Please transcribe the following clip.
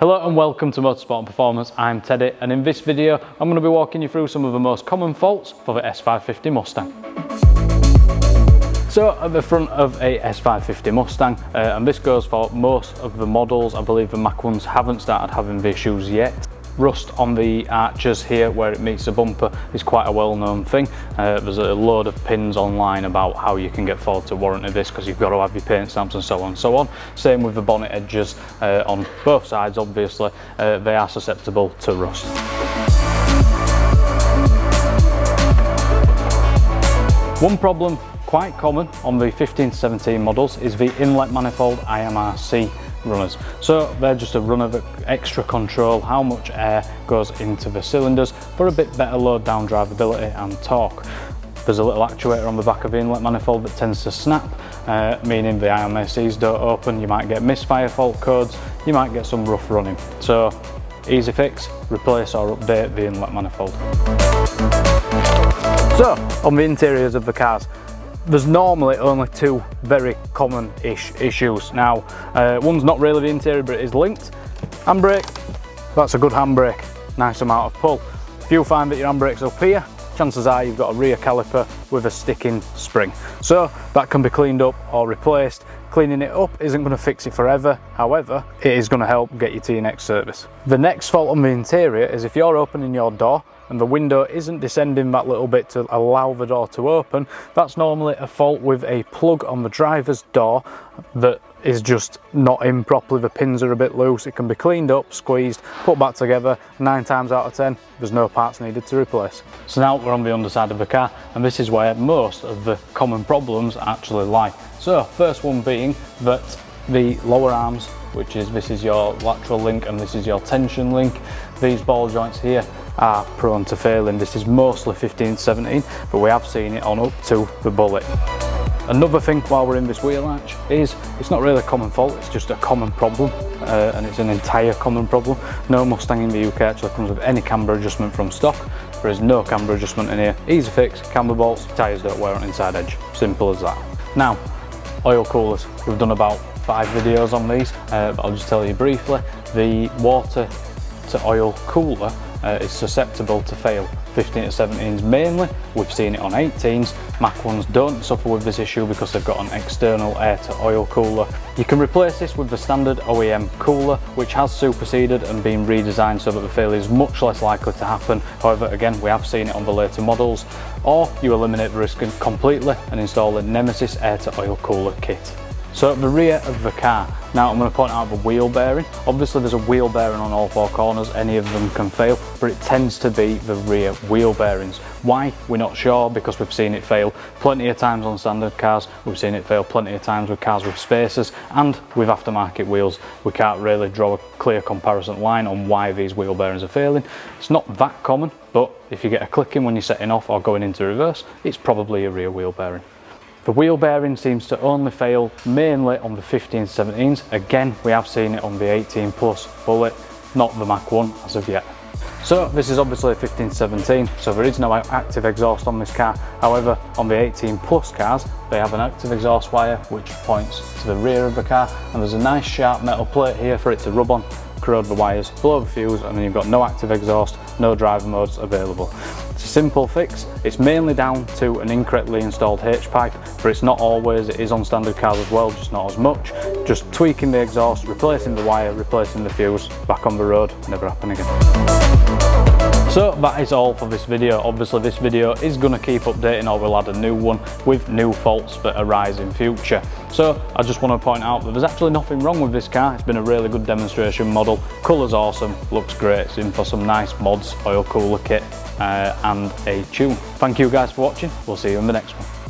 Hello and welcome to Motorsport and Performance. I'm Teddy, and in this video I'm going to be walking you through some of the most common faults for the S550 Mustang. So at the front of a S550 Mustang, and this goes for most of the models, I believe the Mach 1s haven't started having the issues yet. Rust on the arches here where it meets the bumper is quite a well-known thing. There's a load of pins online about how you can get fault to warranty this, because you've got to have your paint stamps and so on and so on. Same with the bonnet edges on both sides, obviously. They are susceptible to rust. One problem quite common on the 15 to 17 models is the inlet manifold IMRC runners. So they're just a runner that extra control how much air goes into the cylinders for a bit better load down drivability and torque. There's a little actuator on the back of the inlet manifold that tends to snap, meaning the IMRCs don't open. You might get misfire fault codes, you might get some rough running. So easy fix, replace or update the inlet manifold. So on the interiors of the cars, there's normally only two very common-ish issues. Now, one's not really the interior, but it is linked. Handbrake, that's a good handbrake, nice amount of pull. If you find that your handbrake's up here, chances are you've got a rear caliper with a sticking spring. So that can be cleaned up or replaced. Cleaning it up isn't going to fix it forever, however, it is going to help get you to your next service. The next fault on the interior is if you're opening your door and the window isn't descending that little bit to allow the door to open, that's normally a fault with a plug on the driver's door that is just not in properly. The pins are a bit loose. It can be cleaned up, squeezed, put back together. 9 times out of 10, there's no parts needed to replace. So now we're on the underside of the car, and this is where most of the common problems actually lie. So first one being that the lower arms, this is your lateral link and this is your tension link, these ball joints here are prone to failing. This is mostly 15 to 17, but we have seen it on up to the bullet. Another thing while we're in this wheel arch is it's not really a common fault, it's just a common problem, and it's an entire common problem. No Mustang in the UK actually comes with any camber adjustment from stock. There is no camber adjustment in here. Easy fix, camber bolts, tyres don't wear on inside edge. Simple as that. Now, oil coolers. We've done about 5 videos on these, but I'll just tell you briefly. The water to oil cooler is susceptible to fail. 15 to 17s mainly, we've seen it on 18s. Mach 1s don't suffer with this issue because they've got an external air to oil cooler. You can replace this with the standard OEM cooler, which has superseded and been redesigned so that the failure is much less likely to happen. However, again, we have seen it on the later models. Or you eliminate the risk completely and install a Nemesis air to oil cooler kit. So at the rear of the car, now I'm going to point out the wheel bearing. Obviously there's a wheel bearing on all 4 corners, any of them can fail, but it tends to be the rear wheel bearings. Why? We're not sure, because we've seen it fail plenty of times on standard cars, we've seen it fail plenty of times with cars with spacers, and with aftermarket wheels. We can't really draw a clear comparison line on why these wheel bearings are failing. It's not that common, but if you get a clicking when you're setting off or going into reverse, it's probably a rear wheel bearing. The wheel bearing seems to only fail mainly on the 15 to 17s. Again, we have seen it on the 18 plus bullet, not the Mach 1 as of yet. So this is obviously a 15 to 17, so there is no active exhaust on this car. However, on the 18 plus cars, they have an active exhaust wire which points to the rear of the car, and there's a nice sharp metal plate here for it to rub on, corrode the wires, blow the fuse, and then you've got no active exhaust, no driver modes available. It's a simple fix. It's mainly down to an incorrectly installed H-pipe, but it's not always. It is on standard cars as well, just not as much. Just tweaking the exhaust, replacing the wire, replacing the fuse, back on the road, never happen again. So that is all for this video. Obviously this video is going to keep updating, or we'll add a new one with new faults that arise in future. So I just want to point out that there's actually nothing wrong with this car. It's been a really good demonstration model. Colour's awesome, looks great. It's in for some nice mods, oil cooler kit and a tune. Thank you guys for watching. We'll see you in the next one.